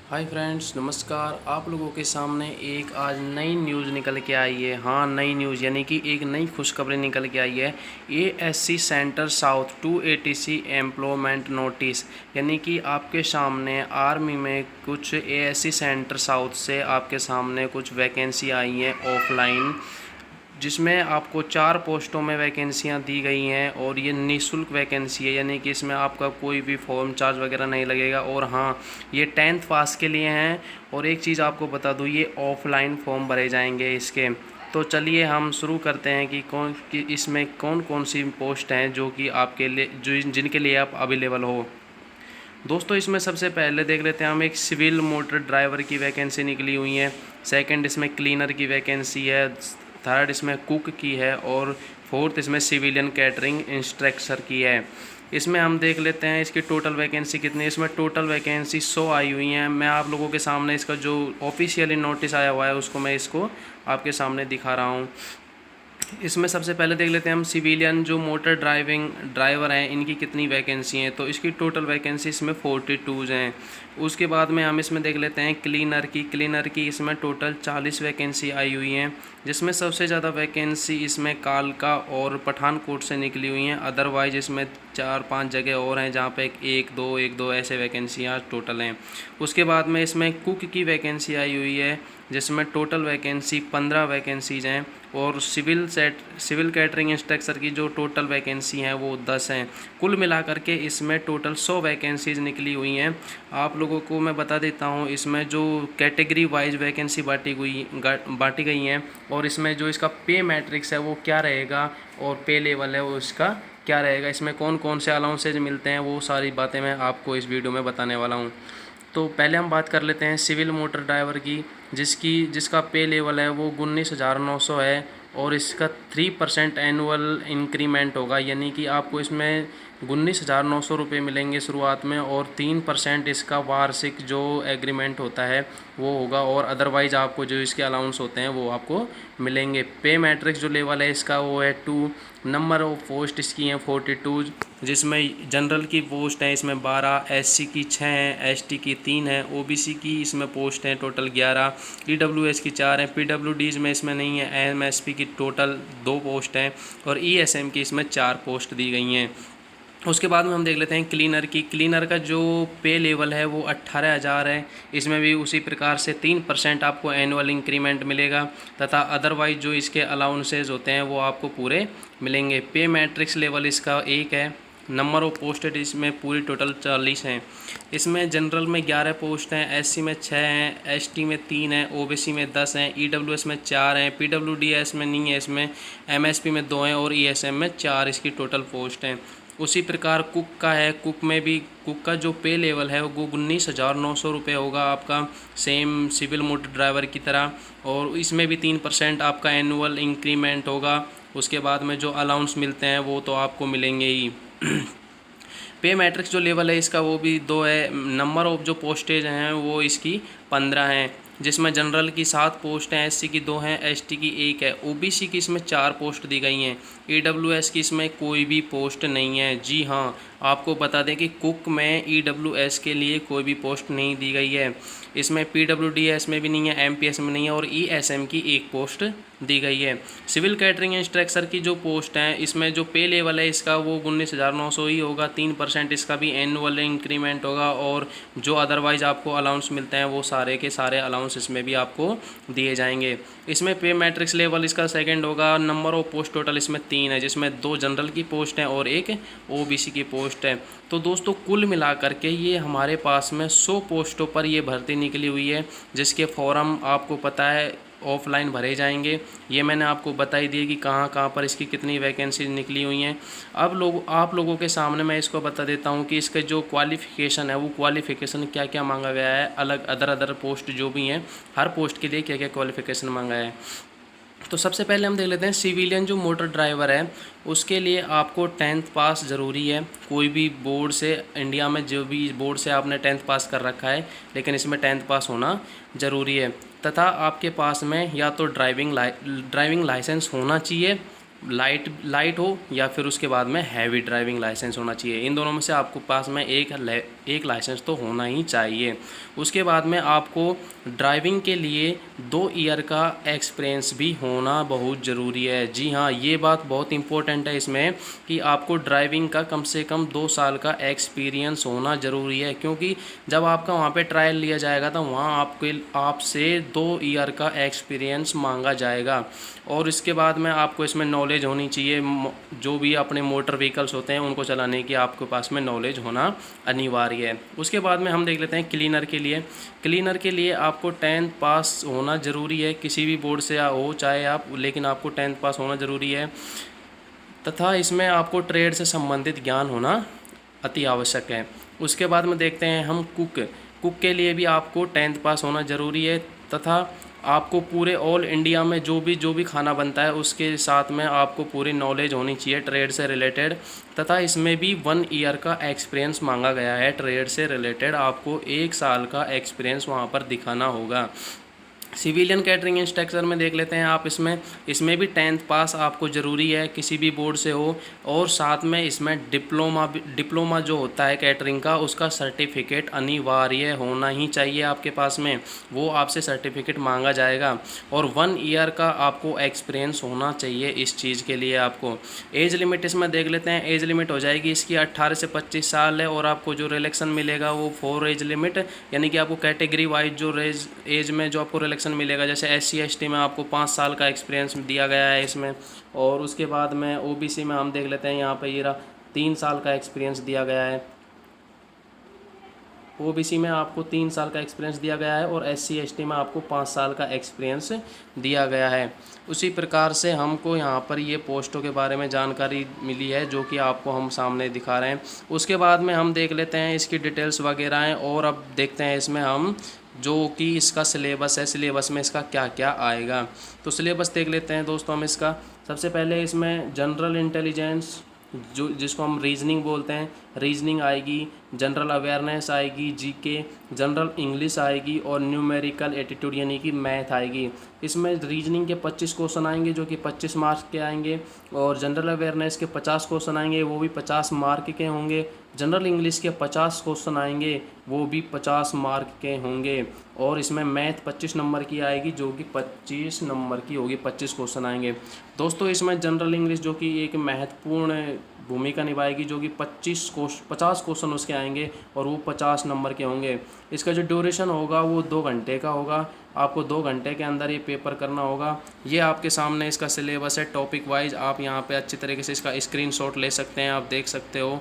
Hi friends, नमस्कार। आप लोगों के सामने एक आज नई न्यूज़ निकल के आई है। हाँ, नई न्यूज़ यानी कि एक नई खुशखबरी निकल के आई है। ASC centre south 280 employment notice, यानी कि आपके सामने आर्मी में कुछ एएससी सेंटर साउथ से आपके सामने कुछ वैकेंसी आई हैं ऑफलाइन, जिसमें आपको 4 पोस्टों में वैकेंसियां दी गई हैं और ये निःशुल्क वैकेंसी है, यानी कि इसमें आपका कोई भी फॉर्म चार्ज वगैरह नहीं लगेगा। और हाँ, ये 10th पास के लिए हैं। और एक चीज़ आपको बता दूँ, ये ऑफलाइन फॉर्म भरे जाएंगे इसके। तो चलिए हम शुरू करते हैं कि इसमें कौन कौन सी पोस्ट हैं जो कि आपके लिए जिनके लिए आप अवेलेबल हो। दोस्तों, इसमें सबसे पहले देख लेते हैं हम, एक सिविल मोटर ड्राइवर की वैकेंसी निकली हुई है। सेकंड इसमें क्लीनर की वैकेंसी है। थर्ड इसमें कुक की है। और फोर्थ इसमें सिविलियन कैटरिंग इंस्ट्रक्टर की है। इसमें हम देख लेते हैं इसकी टोटल वैकेंसी कितनी है। इसमें टोटल वैकेंसी 100 आई हुई हैं। मैं आप लोगों के सामने इसका जो ऑफिशियली नोटिस आया हुआ है उसको मैं इसको आपके सामने दिखा रहा हूँ। इसमें सबसे पहले देख लेते हैं हम, सिविलियन जो मोटर ड्राइवर हैं इनकी कितनी वैकेंसी हैं। तो इसकी टोटल वैकेंसी इसमें 42 हैं। उसके बाद में हम इसमें देख लेते हैं क्लीनर की इसमें टोटल 40 वैकेंसी आई हुई हैं, जिसमें सबसे ज़्यादा वैकेंसी इसमें कालका और पठानकोट से निकली हुई हैं। अदरवाइज इसमें 4-5 जगह और हैं जहाँ पे एक दो ऐसे वैकेंसियाँ टोटल हैं। उसके बाद में इसमें कुक की वैकेंसी आई हुई है, जिसमें टोटल वैकेंसी 15 वैकेंसीज हैं। और सिविल कैटरिंग इंस्ट्रक्टर की जो टोटल वैकेंसी हैं वो 10 हैं। कुल मिलाकर के इसमें टोटल 100 वैकेंसीज निकली हुई हैं। आप लोगों को मैं बता देता हूँ, इसमें जो कैटेगरी वाइज वैकेंसी बांटी गई हैं और इसमें जो इसका पे मैट्रिक्स है वो क्या रहेगा और पे लेवल है वो इसका क्या रहेगा, इसमें कौन कौन से अलाउंसेज मिलते हैं, वो सारी बातें मैं आपको इस वीडियो में बताने वाला हूँ। तो पहले हम बात कर लेते हैं सिविल मोटर ड्राइवर की, जिसका पे लेवल है वो 19,900 है। और इसका 3% एनुअल इंक्रीमेंट होगा, यानी कि आपको इसमें 19,900 रुपये मिलेंगे शुरुआत में। और 3% इसका वार्षिक जो एग्रीमेंट होता है वो होगा। और अदरवाइज आपको जो इसके अलाउंस होते हैं वो आपको मिलेंगे। पे मैट्रिक्स जो लेवल है इसका वो है 2। नंबर ऑफ पोस्ट इसकी हैं 42, जिसमें जनरल की पोस्ट है इसमें 12, एससी की 6 हैं, एसटी की 3 है, ओबीसी की इसमें पोस्ट हैं टोटल 11, ईडब्ल्यूएस की 4 हैं, पीडब्ल्यूडीज़ में इसमें नहीं है, एमएसपी की टोटल 2 पोस्ट हैं और ईएसएम की इसमें 4 पोस्ट दी गई हैं। उसके बाद में हम देख लेते हैं क्लीनर का जो पे लेवल है वो 18,000 है। इसमें भी उसी प्रकार से 3% आपको एनुअल इंक्रीमेंट मिलेगा तथा अदरवाइज जो इसके अलाउंसेज होते हैं वो आपको पूरे मिलेंगे। पे मैट्रिक्स लेवल इसका 1 है। नंबर ऑफ पोस्टेड इसमें पूरी टोटल 40 हैं। इसमें जनरल में 11 पोस्ट हैं, एससी में 6 हैं, एसटी में 3 हैं, ओबीसी में 10 हैं, ईडब्ल्यूएस में 4 हैं, पीडब्ल्यूडीएस में नहीं है, इसमें एमएसपी में 2 हैं और ईएसएम में 4 इसकी टोटल पोस्ट हैं। उसी प्रकार कुक का है। कुक का जो पे लेवल है वो 19,900 होगा आपका, सेम सिविल मोटर ड्राइवर की तरह। और इसमें भी 3% आपका एनुअल इंक्रीमेंट होगा। उसके बाद में जो अलाउंस मिलते हैं वो तो आपको मिलेंगे ही। पे मैट्रिक्स जो लेवल है इसका वो भी 2 है। नंबर ऑफ जो पोस्टेज हैं वो इसकी 15 हैं, जिसमें जनरल की 7 पोस्ट हैं, एससी की 2 हैं, एसटी की 1 है, ओबीसी की इसमें 4 पोस्ट दी गई हैं, ईडब्ल्यूएस की इसमें कोई भी पोस्ट नहीं है। जी हाँ, आपको बता दें कि कुक में ईडब्ल्यूएस के लिए कोई भी पोस्ट नहीं दी गई है। इसमें पीडब्ल्यूडीएस में भी नहीं है, एमपीएस में नहीं है और ईएसएम की 1 पोस्ट दी गई है। सिविल कैटरिंग इंस्ट्रक्टर की जो पोस्ट हैं इसमें जो पे लेवल है इसका वो 19,900 ही होगा। 3% इसका भी एनुअल इंक्रीमेंट होगा और जो अदरवाइज आपको अलाउंस मिलते हैं वो सारे के सारे अलाउंस इसमें भी आपको दिए जाएंगे। इसमें पे मैट्रिक्स लेवल इसका सेकंड होगा। नंबर ऑफ पोस्ट टोटल इसमें 3 है, जिसमें 2 जनरल की पोस्ट हैं और 1 ओबीसी की पोस्ट है। तो दोस्तों, कुल मिलाकर के ये हमारे पास में 100 पोस्टों पर ये भर्ती निकली हुई है, जिसके फॉर्म आपको पता है ऑफलाइन भरे जाएंगे। ये मैंने आपको बता ही दिया कि कहाँ कहाँ पर इसकी कितनी वैकेंसी निकली हुई हैं। अब आप लोगों के सामने मैं इसको बता देता हूँ कि इसके जो क्वालिफ़िकेशन है वो क्वालिफ़िकेशन क्या क्या मांगा गया है, अलग अदर पोस्ट जो भी हैं हर पोस्ट के लिए क्या क्या क्वालिफ़िकेशन मांगा है। तो सबसे पहले हम देख लेते हैं, सिविलियन जो मोटर ड्राइवर है उसके लिए आपको 10th पास ज़रूरी है। कोई भी बोर्ड से, इंडिया में जो भी बोर्ड से आपने 10th पास कर रखा है, लेकिन इसमें 10th पास होना ज़रूरी है। तथा आपके पास में या तो ड्राइविंग लाइसेंस होना चाहिए, लाइट हो, या फिर उसके बाद में हैवी ड्राइविंग लाइसेंस होना चाहिए। इन दोनों में से आपको पास में एक लाइसेंस तो होना ही चाहिए। उसके बाद में आपको ड्राइविंग के लिए 2 ईयर का एक्सपीरियंस भी होना बहुत ज़रूरी है। जी हाँ, ये बात बहुत इंपॉर्टेंट है इसमें कि आपको ड्राइविंग का कम से कम 2 साल का एक्सपीरियंस होना ज़रूरी है, क्योंकि जब आपका वहाँ पे ट्रायल लिया जाएगा तो वहाँ आपसे 2 ईयर का एक्सपीरियंस मांगा जाएगा। और इसके बाद में आपको इसमें नॉलेज होनी चाहिए, जो भी अपने मोटर व्हीकल्स होते हैं उनको चलाने की आपके पास में नॉलेज होना अनिवार्य है। उसके बाद में हम देख लेते हैं क्लीनर के लिए। क्लीनर के लिए आपको 10th पास होना ज़रूरी है, किसी भी बोर्ड से हो चाहे आप, लेकिन आपको 10th पास होना ज़रूरी है। तथा इसमें आपको ट्रेड से संबंधित ज्ञान होना अति आवश्यक है। उसके बाद में देखते हैं हम कुक के लिए भी आपको 10th पास होना ज़रूरी है। तथा आपको पूरे ऑल इंडिया में जो भी खाना बनता है उसके साथ में आपको पूरी नॉलेज होनी चाहिए ट्रेड से रिलेटेड। तथा इसमें भी 1 ईयर का एक्सपीरियंस मांगा गया है। ट्रेड से रिलेटेड आपको 1 साल का एक्सपीरियंस वहाँ पर दिखाना होगा। सिविलियन कैटरिंग इंस्ट्रक्टर में देख लेते हैं आप, इसमें भी 10th पास आपको ज़रूरी है, किसी भी बोर्ड से हो। और साथ में इसमें डिप्लोमा जो होता है कैटरिंग का, उसका सर्टिफिकेट अनिवार्य होना ही चाहिए आपके पास में, वो आपसे सर्टिफिकेट मांगा जाएगा। और 1 ईयर का आपको एक्सपीरियंस होना चाहिए इस चीज़ के लिए। आपको एज लिमिट इसमें देख लेते हैं। एज लिमिट हो जाएगी इसकी 18 से 25 साल है। और आपको जो रिलैक्सन मिलेगा वो 4 एज लिमिट, यानी कि आपको कैटेगरी वाइज जो एज में जो आपको रिलैक्सन मिलेगा, जैसे SC ST में आपको 5 साल का एक्सपीरियंस दिया गया है इसमें। और उसके बाद में OBC में हम देख लेते हैं, यहाँ पे ये 3 साल का एक्सपीरियंस दिया गया है। OBC में आपको 3 साल का एक्सपीरियंस दिया गया है और SC ST में आपको 5 साल का एक्सपीरियंस दिया गया है। उसी प्रकार से हमको यहाँ पर ये पोस्टों के बारे में जानकारी मिली है, जो कि आपको हम सामने दिखा रहे हैं। उसके बाद में हम देख लेते हैं इसकी डिटेल्स वगैरह हैं। और अब देखते हैं इसमें हम जो कि इसका सिलेबस है, सिलेबस में इसका क्या क्या आएगा। तो सिलेबस देख लेते हैं दोस्तों हम इसका। सबसे पहले इसमें जनरल इंटेलिजेंस, जो जिसको हम रीजनिंग बोलते हैं, रीजनिंग आएगी, जनरल अवेयरनेस आएगी, GK, जनरल इंग्लिश आएगी और न्यूमेरिकल एटीट्यूड यानी कि मैथ आएगी। इसमें रीजनिंग के 25 क्वेश्चन आएंगे जो कि 25 मार्क्स के आएंगे। और जनरल अवेयरनेस के 50 क्वेश्चन आएंगे, वो भी 50 मार्क के होंगे। जनरल इंग्लिश के 50 क्वेश्चन आएंगे, वो भी 50 मार्क के होंगे। और इसमें मैथ 25 नंबर की आएगी, जो कि 25 नंबर की होगी, 25 क्वेश्चन आएंगे। दोस्तों इसमें जनरल इंग्लिश जो कि एक महत्वपूर्ण भूमिका निभाएगी, जो कि 50 क्वेश्चन उसके आएंगे और वो 50 नंबर के होंगे। इसका जो ड्यूरेशन होगा वो 2 घंटे का होगा। आपको 2 घंटे के अंदर ये पेपर करना होगा। ये आपके सामने इसका सिलेबस है टॉपिक वाइज। आप यहाँ पे अच्छी तरीके से इसका स्क्रीनशॉट ले सकते हैं, आप देख सकते हो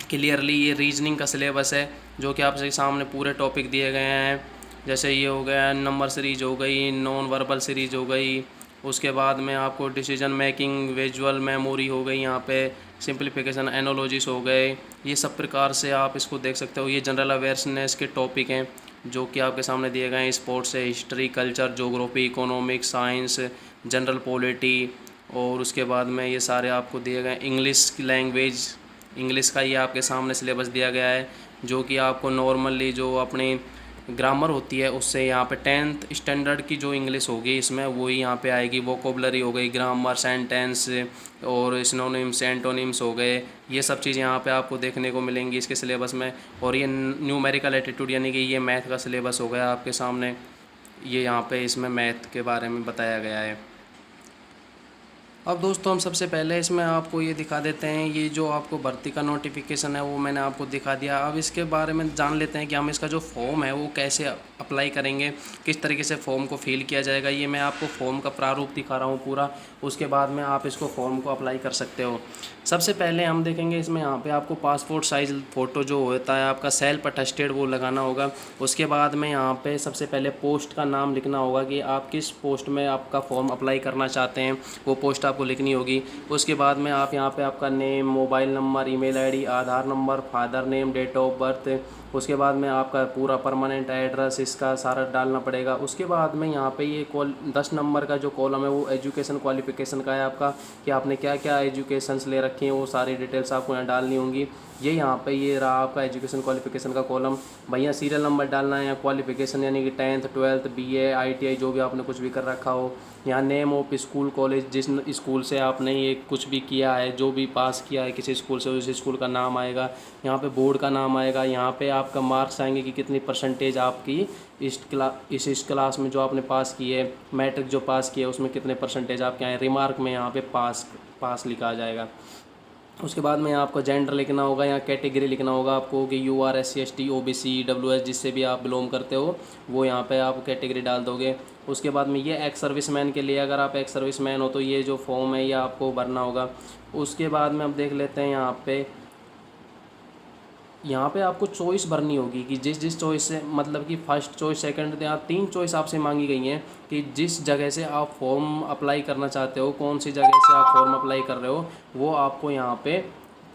क्लियरली। ये रीजनिंग का सिलेबस है जो कि आपके सामने पूरे टॉपिक दिए गए हैं। जैसे ये हो गया नंबर सीरीज हो गई, नॉन वर्बल सीरीज हो गई, उसके बाद में आपको डिसीजन मेकिंग, विजुअल मेमोरी हो गई, यहाँ पे सिंप्लीफिकेशन, एनोलॉजीज हो गए। ये सब प्रकार से आप इसको देख सकते हो। ये जनरल अवेयरनेस के टॉपिक हैं जो कि आपके सामने दिए गए हैं। स्पोर्ट्स है, history, culture, geography, economics, science, general polity. और उसके बाद में ये सारे आपको दिए गए। इंग्लिश की लैंग्वेज, इंग्लिश का ये आपके सामने सिलेबस दिया गया है, जो कि आपको नॉर्मली जो अपनी ग्रामर होती है उससे यहाँ पे 10th स्टैंडर्ड की जो इंग्लिश होगी इसमें वही यहाँ पे आएगी। वोकेबलरी हो गई, ग्रामर, सेंटेंस और सिनोनिम्स, एंटोनिम्स हो गए। ये सब चीज़ यहाँ पे आपको देखने को मिलेंगी इसके सिलेबस में। और ये न्यूमेरिकल एटीट्यूड यानी कि ये मैथ का सिलेबस हो गया आपके सामने। ये यहाँ पे इसमें मैथ के बारे में बताया गया है। अब दोस्तों हम सबसे पहले इसमें आपको ये दिखा देते हैं, ये जो आपको भर्ती का नोटिफिकेशन है वो मैंने आपको दिखा दिया। अब इसके बारे में जान लेते हैं कि हम इसका जो फॉर्म है वो कैसे अप्लाई करेंगे, किस तरीके से फॉर्म को फिल किया जाएगा। ये मैं आपको फॉर्म का प्रारूप दिखा रहा हूँ पूरा, उसके बाद में आप इसको फॉर्म को अप्लाई कर सकते हो। सबसे पहले हम देखेंगे इसमें यहाँ पे आपको पासपोर्ट साइज़ फ़ोटो जो होता है आपका सेल्फ अटेस्टेड वो लगाना होगा। उसके बाद में यहाँ पे सबसे पहले पोस्ट का नाम लिखना होगा कि आप किस पोस्ट में आपका फॉर्म अप्लाई करना चाहते हैं, वो पोस्ट आपको लिखनी होगी। उसके बाद में आप यहाँ पे आपका name, mobile number, email ID, Aadhaar number, father name, date of birth, उसके बाद में आपका पूरा परमानेंट एड्रेस इसका सारा डालना पड़ेगा। उसके बाद में यहाँ पे ये 10 नंबर का जो कॉलम है वो एजुकेशन क्वालिफिकेशन का है आपका, कि आपने क्या क्या एजुकेशंस ले रखी हैं, वो सारी डिटेल्स आपको यहाँ डालनी होंगी। ये यहाँ पे ये रहा आपका एजुकेशन क्वालिफिकेशन का कॉलम। भैया सीरियल नंबर डालना है या क्वालिफिकेशन यानी कि 10th 12th BA ITI जो भी आपने कुछ भी कर रखा हो। यहाँ नेम ऑफ स्कूल कॉलेज, जिस स्कूल से आपने ये कुछ भी किया है, जो भी पास किया है किसी स्कूल से, उस स्कूल का नाम आएगा। यहाँ पे बोर्ड का नाम आएगा। यहाँ पे आपका मार्क्स आएंगे कि कितनी परसेंटेज आपकी इस क्लास में जो आपने पास की है, मैट्रिक जो पास किया है उसमें कितने परसेंटेज आपके आए। रिमार्क में यहाँ पे पास लिखा जाएगा। उसके बाद में आपको जेंडर लिखना होगा, यहाँ कैटेगरी लिखना होगा आपको कि UR SC ST OBC EWS जिससे भी आप बिलोंग करते हो वो यहाँ पे आप कैटेगरी डाल दोगे। उसके बाद में ये एक्स सर्विसमैन के लिए, अगर आप एक्स सर्विसमैन हो तो ये जो फॉर्म है ये आपको भरना होगा। उसके बाद में अब देख लेते हैं यहाँ पे आपको चॉइस भरनी होगी कि जिस चॉइस से, मतलब कि फर्स्ट चॉइस सेकंड, यहाँ 3 चॉइस आपसे मांगी गई हैं कि जिस जगह से आप फॉर्म अप्लाई करना चाहते हो, कौन सी जगह से आप फॉर्म अप्लाई कर रहे हो, वो आपको यहाँ पे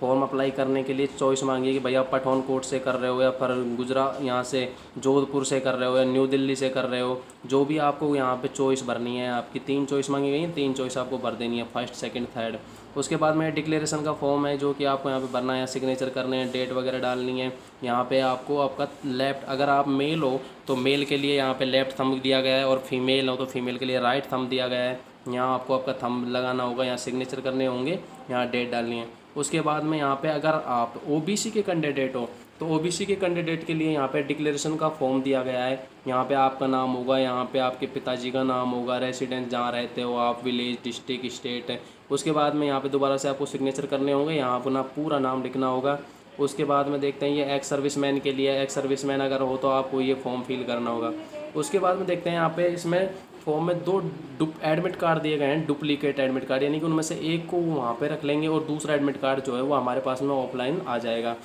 फॉर्म अप्लाई करने के लिए चॉइस मांगी है कि भैया पठानकोट से कर रहे हो या फिर गुजरात यहाँ से जोधपुर से कर रहे हो या न्यू दिल्ली से कर रहे हो। जो भी आपको यहाँ पे चॉइस भरनी है, आपकी 3 चॉइस मांगी गई हैं, 3 चॉइस आपको भर देनी है, फर्स्ट सेकंड थर्ड। उसके बाद में डिक्लेरेशन का फॉर्म है जो कि आपको यहाँ पे भरना है, सिग्नेचर करने हैं, डेट वगैरह डालनी है। यहाँ पे आपको आपका लेफ्ट, अगर आप मेल हो तो मेल के लिए यहाँ पे लेफ्ट थंब दिया गया है, और फीमेल हो तो फीमेल के लिए राइट थंब दिया गया है। यहाँ आपको आपका थंब लगाना होगा, यहाँ सिग्नेचर करने होंगे, यहाँ डेट डालनी है। उसके बाद में यहाँ पे अगर आप OBC के कैंडिडेट हो तो OBC के कैंडिडेट के लिए यहाँ पे डिक्लेरेशन का फॉर्म दिया गया है। यहाँ पे आपका नाम होगा, यहाँ पे आपके पिताजी का नाम होगा, रेसिडेंस जहाँ रहते हो आप, विलेज, डिस्ट्रिक्ट, स्टेट है। उसके बाद में यहाँ पे दोबारा से आपको सिग्नेचर करने होंगे, यहाँ अपना पूरा नाम लिखना होगा। उसके बाद में देखते हैं ये एक्स सर्विसमैन के लिए, एक्स सर्विसमैन अगर हो तो आपको ये फॉर्म फिल करना होगा। उसके बाद में देखते हैं यहाँ पे इसमें फॉर्म में 2 एडमिट कार्ड दिए गए हैं, डुप्लीकेट एडमिट कार्ड, यानी कि उनमें से एक को वहाँ पे रख लेंगे और दूसरा एडमिट कार्ड जो है वो हमारे पास में ऑफलाइन आ जाएगा।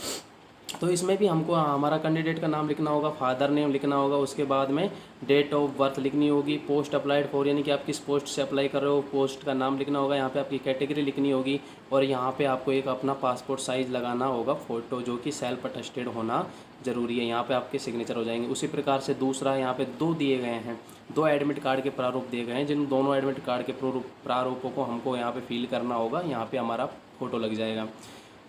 तो इसमें भी हमको हमारा कैंडिडेट का नाम लिखना होगा, फादर नेम लिखना होगा, उसके बाद में डेट ऑफ बर्थ लिखनी होगी, पोस्ट अप्लाइड फॉर यानी कि आप किस पोस्ट से अप्लाई कर रहे हो, पोस्ट का नाम लिखना होगा, यहाँ पे आपकी कैटेगरी लिखनी होगी, और यहाँ पे आपको एक अपना पासपोर्ट साइज़ लगाना होगा फ़ोटो, जो कि सेल्फ अटेस्टेड होना ज़रूरी है। यहाँ पे आपके सिग्नेचर हो जाएंगे। उसी प्रकार से दूसरा यहाँ पे 2 दिए गए हैं, 2 एडमिट कार्ड के प्रारूप दिए गए हैं, जिन दोनों एडमिट कार्ड के प्रारूपों को हमको यहाँ पे फिल करना होगा। यहाँ पे हमारा फ़ोटो लग जाएगा।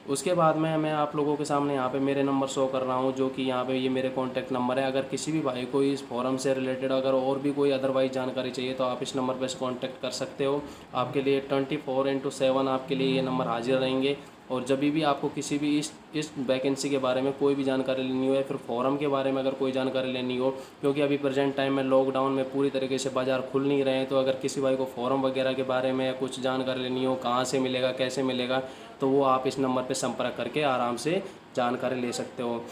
उसके बाद में मैं आप लोगों के सामने यहाँ पे मेरे नंबर शो कर रहा हूँ, जो कि यहाँ पे ये मेरे कॉन्टैक्ट नंबर है। अगर किसी भी भाई को इस फॉरम से रिलेटेड अगर और भी कोई अदरवाइज जानकारी चाहिए तो आप इस नंबर पे कॉन्टैक्ट कर सकते हो। आपके लिए 24/7 आपके लिए ये नंबर हाजिर रहेंगे। और जब भी आपको किसी भी इस वैकेंसी के बारे में कोई भी जानकारी लेनी हो या फिर फॉरम के बारे में अगर कोई जानकारी लेनी हो, क्योंकि अभी प्रेजेंट टाइम में लॉकडाउन में पूरी तरीके से बाज़ार खुल नहीं रहे हैं, तो अगर किसी भाई को फॉरम वगैरह के बारे में कुछ जानकारी लेनी हो, कहाँ से मिलेगा, कैसे मिलेगा, तो वो आप इस नंबर पर संपर्क करके आराम से जानकारी ले सकते हो।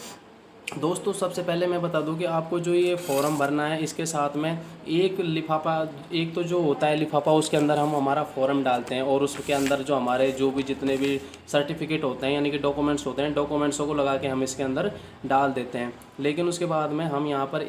दोस्तों सबसे पहले मैं बता दूं कि आपको जो ये फॉर्म भरना है, इसके साथ में एक लिफाफा, एक तो जो होता है लिफाफा, उसके अंदर हम हमारा फॉर्म डालते हैं और उसके अंदर जो हमारे जो भी जितने भी सर्टिफिकेट होते हैं यानी कि डॉक्यूमेंट्स होते हैं, डॉक्यूमेंट्सों को लगा के हम इसके अंदर डाल देते हैं। लेकिन उसके बाद में हम यहाँ पर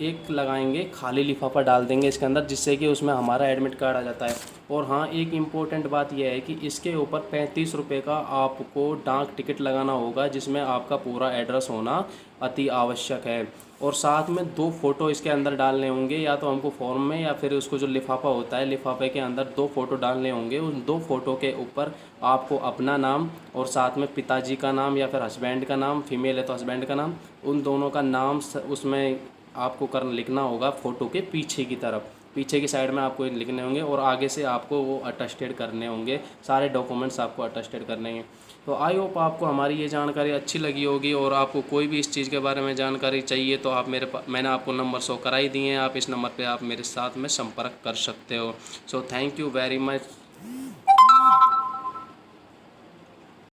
एक लगाएंगे, खाली लिफाफा डाल देंगे इसके अंदर, जिससे कि उसमें हमारा एडमिट कार्ड आ जाता है। और हाँ, एक इम्पोर्टेंट बात यह है कि इसके ऊपर 35 रुपये का आपको डाक टिकट लगाना होगा, जिसमें आपका पूरा एड्रेस होना अति आवश्यक है। और साथ में 2 फ़ोटो इसके अंदर डालने होंगे, या तो हमको फॉर्म में या फिर उसको जो लिफाफा होता है, लिफाफे के अंदर 2 फ़ोटो डालने होंगे। उन 2 फ़ोटो के ऊपर आपको अपना नाम और साथ में पिताजी का नाम या फिर हस्बैंड का नाम, फीमेल है तो हस्बैंड का नाम, उन दोनों का नाम उसमें आपको लिखना होगा। फ़ोटो के पीछे की तरफ, पीछे की साइड में आपको लिखने होंगे और आगे से आपको वो अटेस्टेड करने होंगे, सारे डॉक्यूमेंट्स आपको अटेस्टेड करने हैं। तो आई होप आपको हमारी ये जानकारी अच्छी लगी होगी, और आपको कोई भी इस चीज़ के बारे में जानकारी चाहिए तो आप मैंने आपको नंबर शो कराई दिए हैं, आप इस नंबर पे आप मेरे साथ में संपर्क कर सकते हो। So thank you very much.